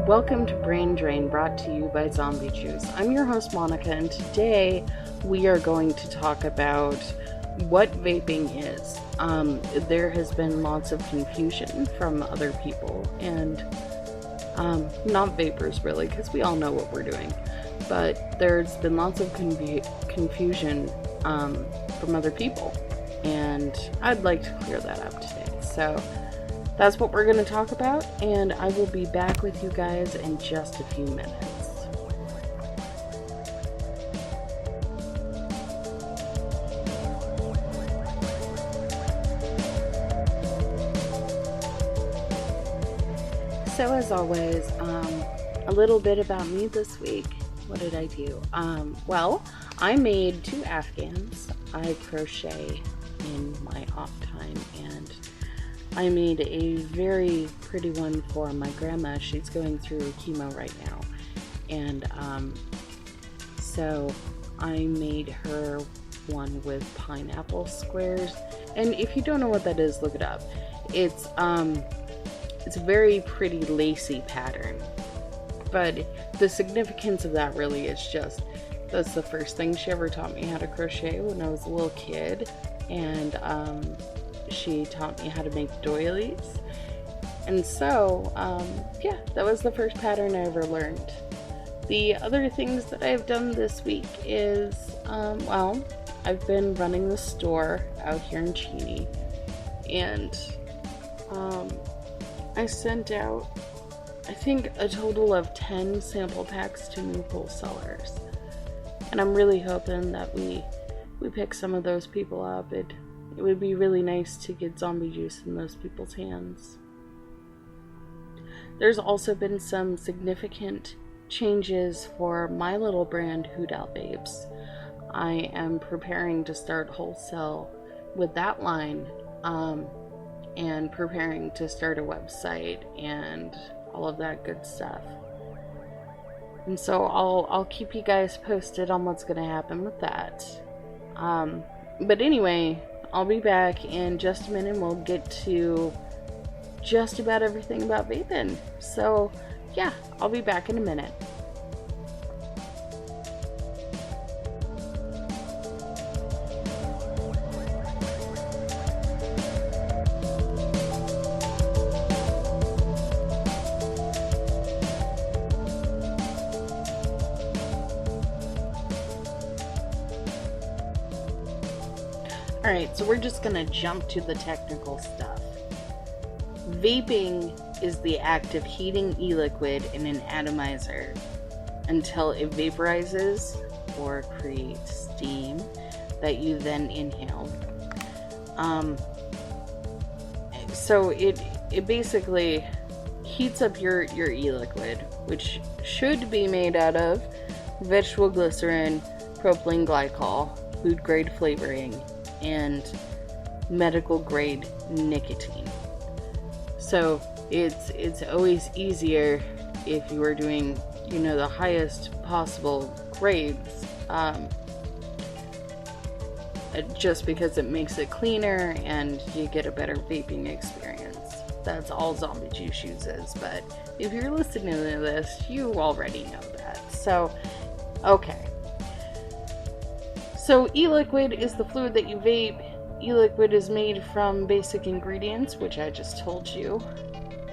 Welcome to Brain Drain, brought to you by Zombie Juice. I'm your host Monica, and today we are going to talk about what vaping is. There has been lots of confusion from other people, and not vapors really, because we all know what we're doing, but there's been lots of confusion from other people, and I'd like to clear that up today. So that's what we're going to talk about, and I will be back with you guys in just a few minutes. So as always, a little bit about me this week. What did I do? Well, I made 2 Afghans. I crochet in my off time, and I made a very pretty one for my grandma. She's going through chemo right now. And so I made her one with pineapple squares. And if you don't know what that is, look it up. It's a very pretty lacy pattern. But the significance of that really is just, that's the first thing she ever taught me how to crochet when I was a little kid. And she taught me how to make doilies, and so yeah, that was the first pattern I ever learned. The other things that I've done this week is well, I've been running the store out here in Cheney, and I sent out, I think, a total of 10 sample packs to new wholesalers, and I'm really hoping that we pick some of those people up. It would be really nice to get zombie juice in those people's hands. There's also been some significant changes for my little brand, Hoot Out Vapes. I am preparing to start wholesale with that line, and preparing to start a website and all of that good stuff. And so I'll keep you guys posted on what's going to happen with that. But anyway, I'll be back in just a minute, and we'll get to just about everything about vaping. So, yeah, I'll be back in a minute. Alright, so we're just gonna jump to the technical stuff. Vaping is the act of heating e-liquid in an atomizer until it vaporizes or creates steam that you then inhale. So it basically heats up your e-liquid, which should be made out of vegetable glycerin, propylene glycol, food grade flavoring, and medical grade nicotine. So it's always easier if you are doing, the highest possible grades, just because it makes it cleaner and you get a better vaping experience. That's all Zombie Juice uses, but if you're listening to this, you already know that. So, okay. So e-liquid is the fluid that you vape. E-liquid is made from basic ingredients, which I just told you.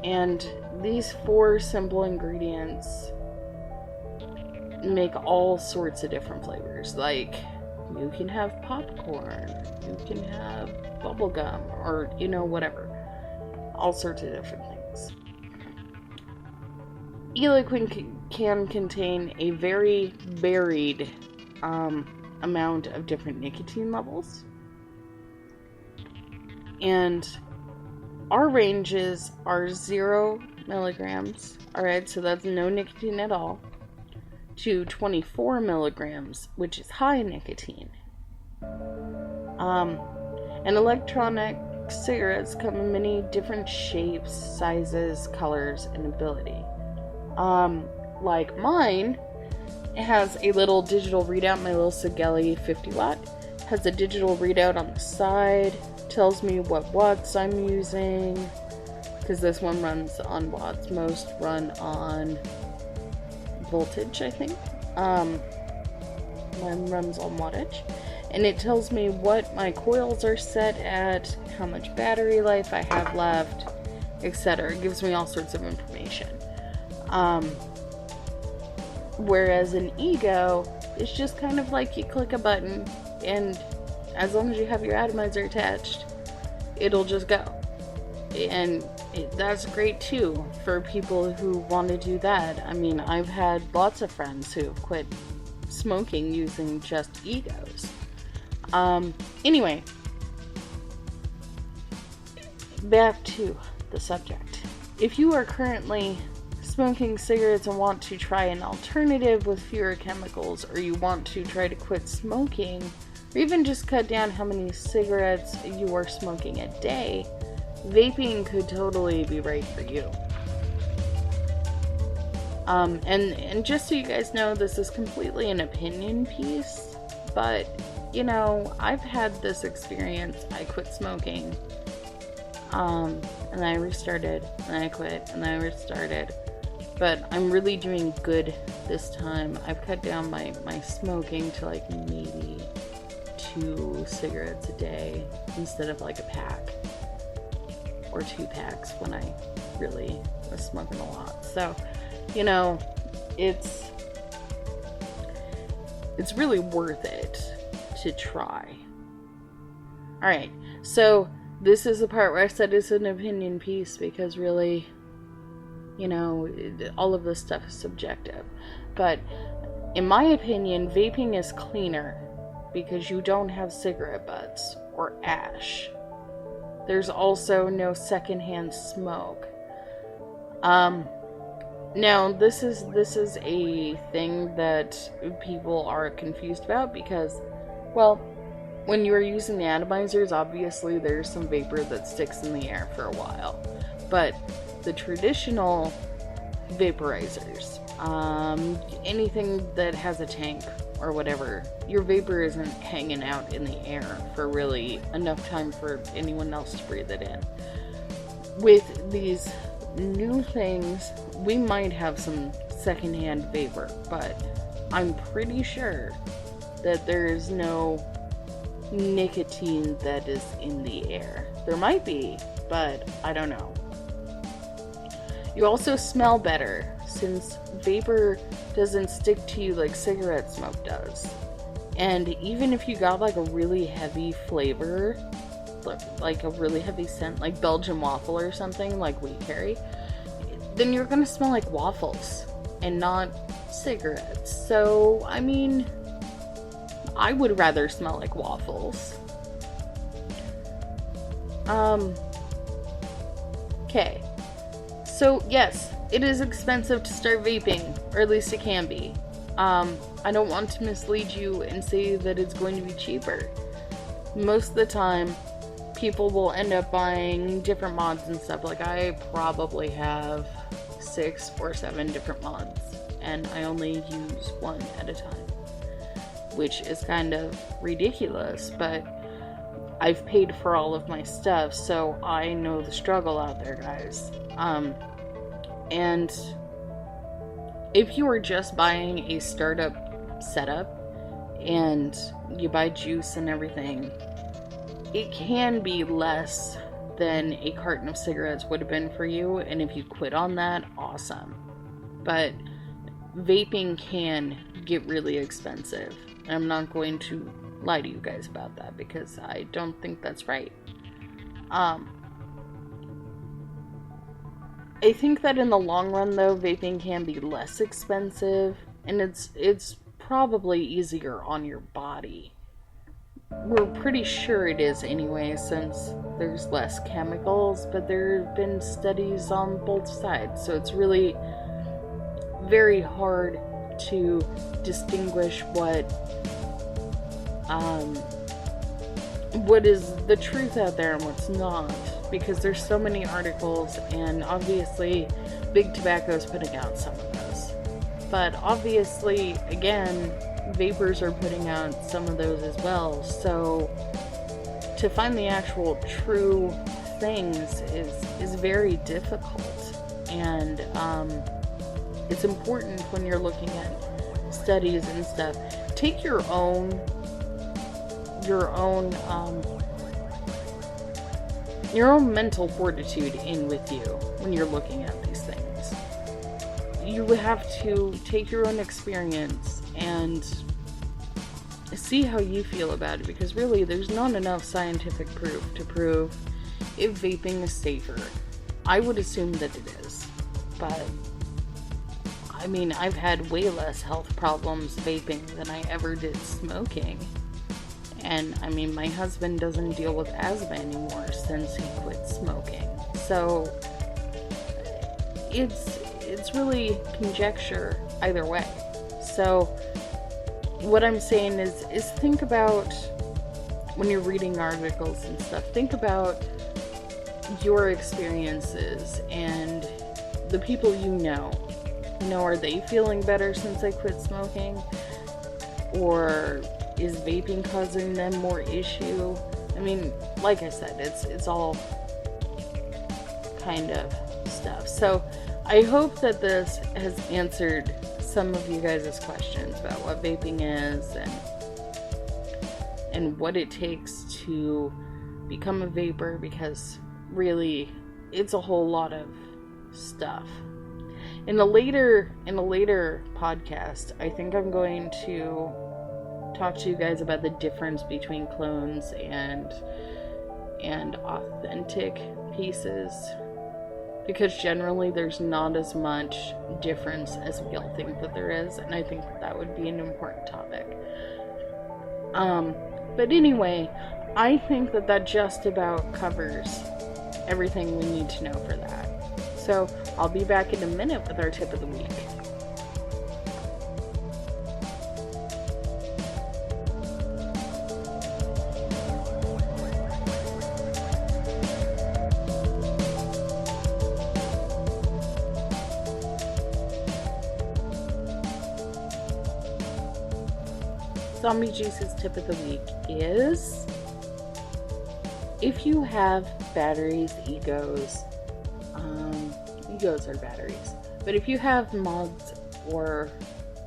And these 4 simple ingredients make all sorts of different flavors. Like, you can have popcorn, you can have bubblegum, or, whatever. All sorts of different things. E-liquid can contain a very varied amount of different nicotine levels, and our ranges are 0 milligrams, alright, so that's no nicotine at all, to 24 milligrams, which is high nicotine. And electronic cigarettes come in many different shapes, sizes, colors, and ability. Like mine, it has a little digital readout. My little Sigelli 50 watt has a digital readout on the side, tells me what watts I'm using, because this one runs on watts. Most run on voltage, I think. Mine runs on wattage. And it tells me what my coils are set at, how much battery life I have left, etc. It gives me all sorts of information. Whereas an Ego, it's just kind of like you click a button, and as long as you have your atomizer attached, it'll just go. And that's great too for people who want to do that. I mean, I've had lots of friends who have quit smoking using just Egos. Anyway, back to the subject. If you are currently smoking cigarettes and want to try an alternative with fewer chemicals, or you want to try to quit smoking, or even just cut down how many cigarettes you are smoking a day, vaping could totally be right for you. And just so you guys know, this is completely an opinion piece, but, you know, I've had this experience. I quit smoking, and I restarted, and I quit, and I restarted, but I'm really doing good this time. I've cut down my smoking to like maybe 2 cigarettes a day instead of like a pack or 2 packs when I really was smoking a lot. So, you know, it's really worth it to try. Alright, so this is the part where I said it's an opinion piece, because really, you know, all of this stuff is subjective. But in my opinion, vaping is cleaner because you don't have cigarette butts or ash. There's also no secondhand smoke. Now, this is a thing that people are confused about because, well, when you're using the atomizers, obviously there's some vapor that sticks in the air for a while. But the traditional vaporizers, anything that has a tank or whatever, your vapor isn't hanging out in the air for really enough time for anyone else to breathe it in. With these new things, we might have some secondhand vapor, but I'm pretty sure that there is no nicotine that is in the air. There might be, but I don't know. You also smell better, since vapor doesn't stick to you like cigarette smoke does. And even if you got like a really heavy flavor, like a really heavy scent, like Belgian waffle or something like we carry, then you're gonna smell like waffles and not cigarettes. So, I mean, I would rather smell like waffles. Okay. So, yes, it is expensive to start vaping, or at least it can be. I don't want to mislead you and say that it's going to be cheaper. Most of the time, people will end up buying different mods and stuff. Like, I probably have 6 or 7 different mods, and I only use one at a time, which is kind of ridiculous, but I've paid for all of my stuff, so I know the struggle out there, guys. And if you are just buying a startup setup and you buy juice and everything, it can be less than a carton of cigarettes would have been for you, and if you quit on that, awesome. But vaping can get really expensive. I'm not going to lie to you guys about that, because I don't think that's right. I think that in the long run, though, vaping can be less expensive, and it's probably easier on your body. We're pretty sure it is anyway, since there's less chemicals, but there have been studies on both sides, so it's really very hard to distinguish what is the truth out there and what's not, because there's so many articles, and obviously Big Tobacco is putting out some of those. But obviously, again, vapors are putting out some of those as well, so to find the actual true things is very difficult, and it's important when you're looking at studies and stuff. Take your own mental fortitude in with you when you're looking at these things. You have to take your own experience and see how you feel about it, because really there's not enough scientific proof to prove if vaping is safer. I would assume that it is, but I mean, I've had way less health problems vaping than I ever did smoking. And I mean, my husband doesn't deal with asthma anymore since he quit smoking. So it's really conjecture either way. So what I'm saying is think about, when you're reading articles and stuff, think about your experiences and the people you know. You know, are they feeling better since they quit smoking? Or is vaping causing them more issue? I mean, like I said, it's all kind of stuff. So I hope that this has answered some of you guys' questions about what vaping is and what it takes to become a vapor, because really it's a whole lot of stuff. In a later podcast, I think I'm going to talk to you guys about the difference between clones and authentic pieces, because generally there's not as much difference as we all think that there is, and I think that would be an important topic. But anyway, I think that just about covers everything we need to know for that. So I'll be back in a minute with our tip of the week. Zombie Juice's tip of the week is, if you have batteries, egos are batteries, but if you have mods or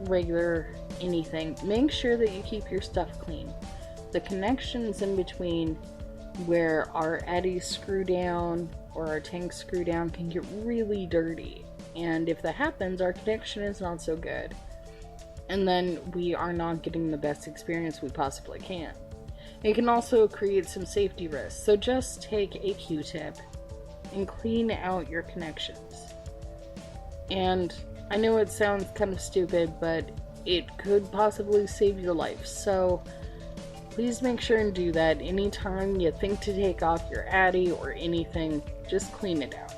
regular anything, make sure that you keep your stuff clean. The connections in between where our addies screw down or our tanks screw down can get really dirty, and if that happens, our connection is not so good, and then we are not getting the best experience we possibly can. It can also create some safety risks, so just take a Q-tip and clean out your connections. And I know it sounds kind of stupid, but it could possibly save your life, so please make sure and do that. Anytime you think to take off your addy or anything, just clean it out.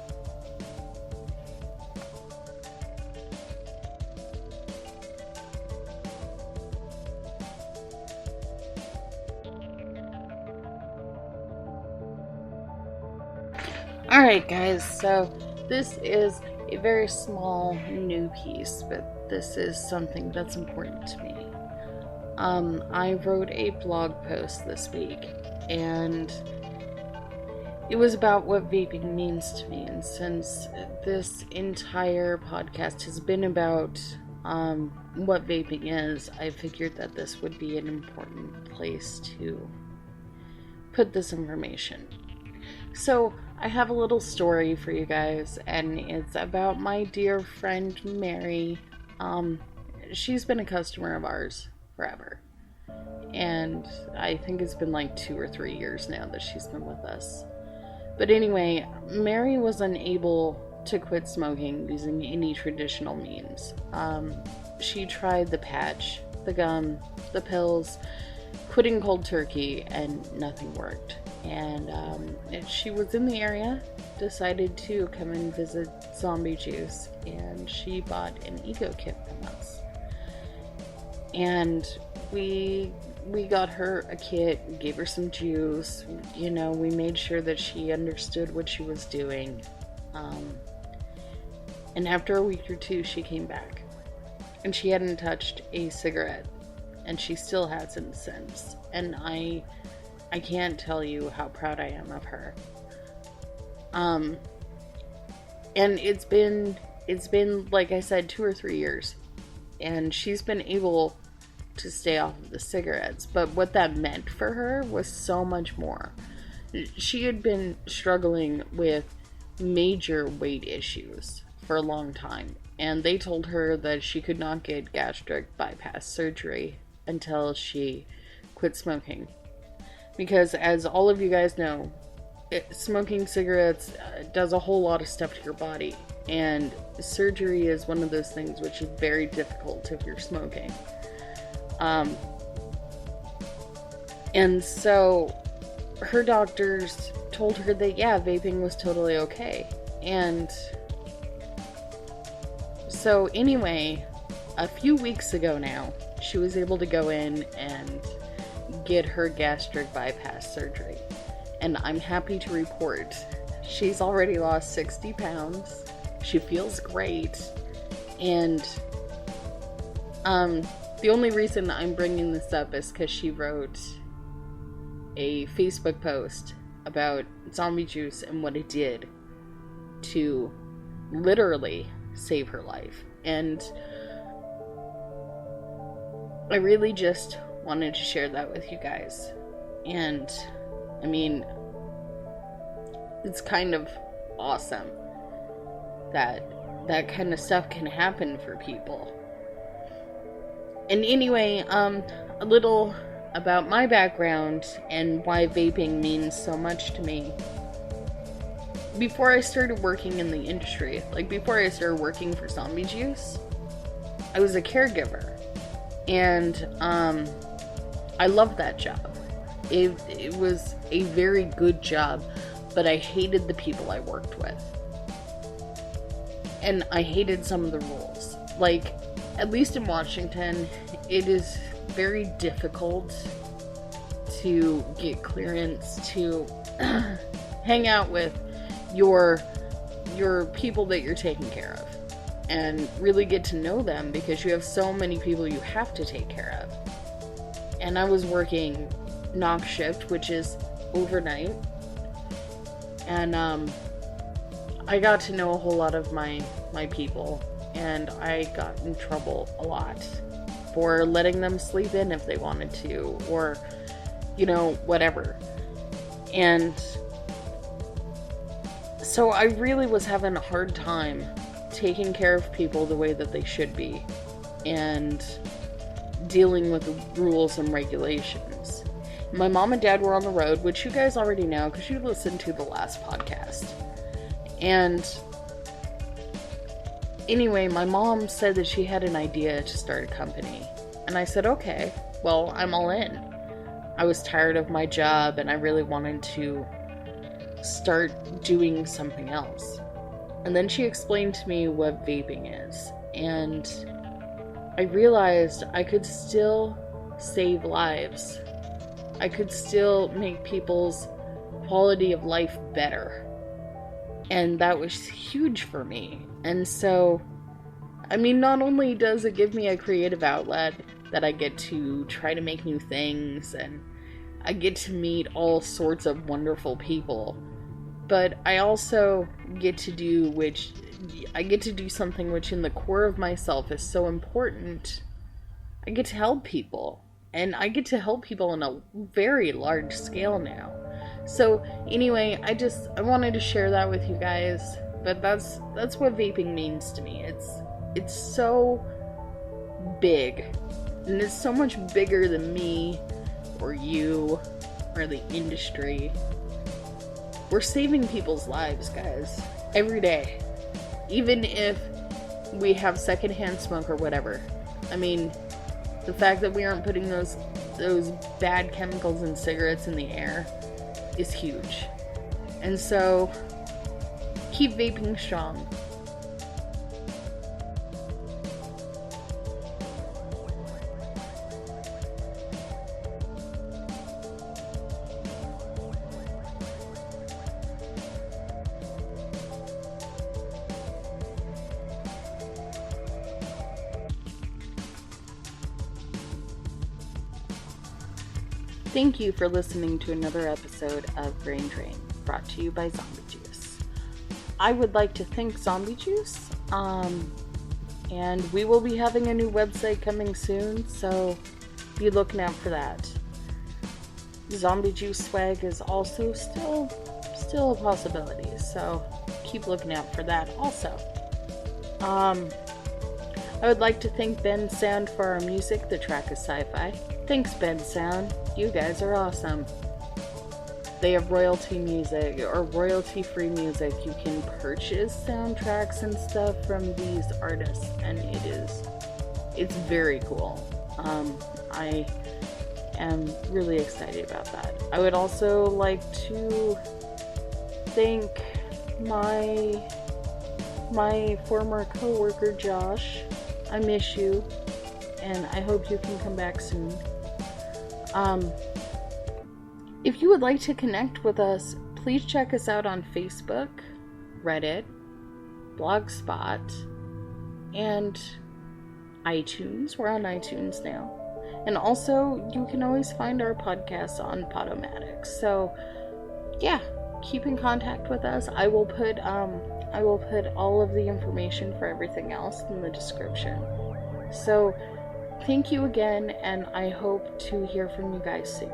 Alright guys, so this is a very small new piece, but this is something that's important to me. I wrote a blog post this week, and it was about what vaping means to me, and since this entire podcast has been about what vaping is, I figured that this would be an important place to put this information. So I have a little story for you guys, and it's about my dear friend Mary. She's been a customer of ours forever, and I think it's been like 2 or 3 years now that she's been with us. But anyway, Mary was unable to quit smoking using any traditional means. She tried the patch, the gum, the pills, quitting cold turkey, and nothing worked. And she was in the area, decided to come and visit Zombie Juice, and she bought an ego kit from us. And we got her a kit, gave her some juice, you know, we made sure that she understood what she was doing. And after a week or two, she came back, and she hadn't touched a cigarette, and she still hasn't since. And I can't tell you how proud I am of her. And it's been, like I said, 2 or 3 years. And she's been able to stay off of the cigarettes. But what that meant for her was so much more. She had been struggling with major weight issues for a long time. And they told her that she could not get gastric bypass surgery until she quit smoking. Because as all of you guys know, smoking cigarettes does a whole lot of stuff to your body. And surgery is one of those things which is very difficult if you're smoking. And so her doctors told her that, yeah, vaping was totally okay. And so anyway, a few weeks ago now, she was able to go in and get her gastric bypass surgery. And I'm happy to report she's already lost 60 pounds. She feels great. And the only reason I'm bringing this up is because she wrote a Facebook post about zombie juice and what it did to literally save her life. And I really just wanted to share that with you guys. And I mean, it's kind of awesome that that kind of stuff can happen for people. And anyway, a little about my background and why vaping means so much to me. Before I started working in the industry, like before I started working for Zombie Juice, I was a caregiver. And I loved that job. It was a very good job, but I hated the people I worked with. And I hated some of the rules. Like, at least in Washington, it is very difficult to get clearance to hang out with your people that you're taking care of and really get to know them, because you have so many people you have to take care of. And I was working knock shift, which is overnight, and I got to know a whole lot of my people, and I got in trouble a lot for letting them sleep in if they wanted to, or whatever. And so I really was having a hard time taking care of people the way that they should be and dealing with the rules and regulations. My mom and dad were on the road, which you guys already know because you listened to the last podcast. And anyway, my mom said that she had an idea to start a company. And I said, okay, well, I'm all in. I was tired of my job and I really wanted to start doing something else. And then she explained to me what vaping is. And I realized I could still save lives. I could still make people's quality of life better. And that was huge for me. And so, I mean, not only does it give me a creative outlet that I get to try to make new things and I get to meet all sorts of wonderful people, but I also get to do something which in the core of myself is so important. I get to help people. And I get to help people on a very large scale now. So anyway, I wanted to share that with you guys. But that's what vaping means to me. It's so big. And it's so much bigger than me or you or the industry. We're saving people's lives, guys. Every day. Even if we have secondhand smoke or whatever. I mean, the fact that we aren't putting those bad chemicals in cigarettes in the air is huge. And so, keep vaping strong. Thank you for listening to another episode of Brain Drain, brought to you by Zombie Juice. I would like to thank Zombie Juice. And we will be having a new website coming soon, so be looking out for that. Zombie Juice swag is also still a possibility, so keep looking out for that also. I would like to thank Ben Sound for our music. The track is Sci-Fi. Thanks, Ben Sound. You guys are awesome. They have royalty music or royalty-free music. You can purchase soundtracks and stuff from these artists, and it's very cool. I am really excited about that. I would also like to thank my former co-worker Josh. I miss you, and I hope you can come back soon. If you would like to connect with us, please check us out on Facebook, Reddit, Blogspot, and iTunes. We're on iTunes now. And also, you can always find our podcast on Podomatic. So, yeah, keep in contact with us. I will put all of the information for everything else in the description. So, thank you again, and I hope to hear from you guys soon.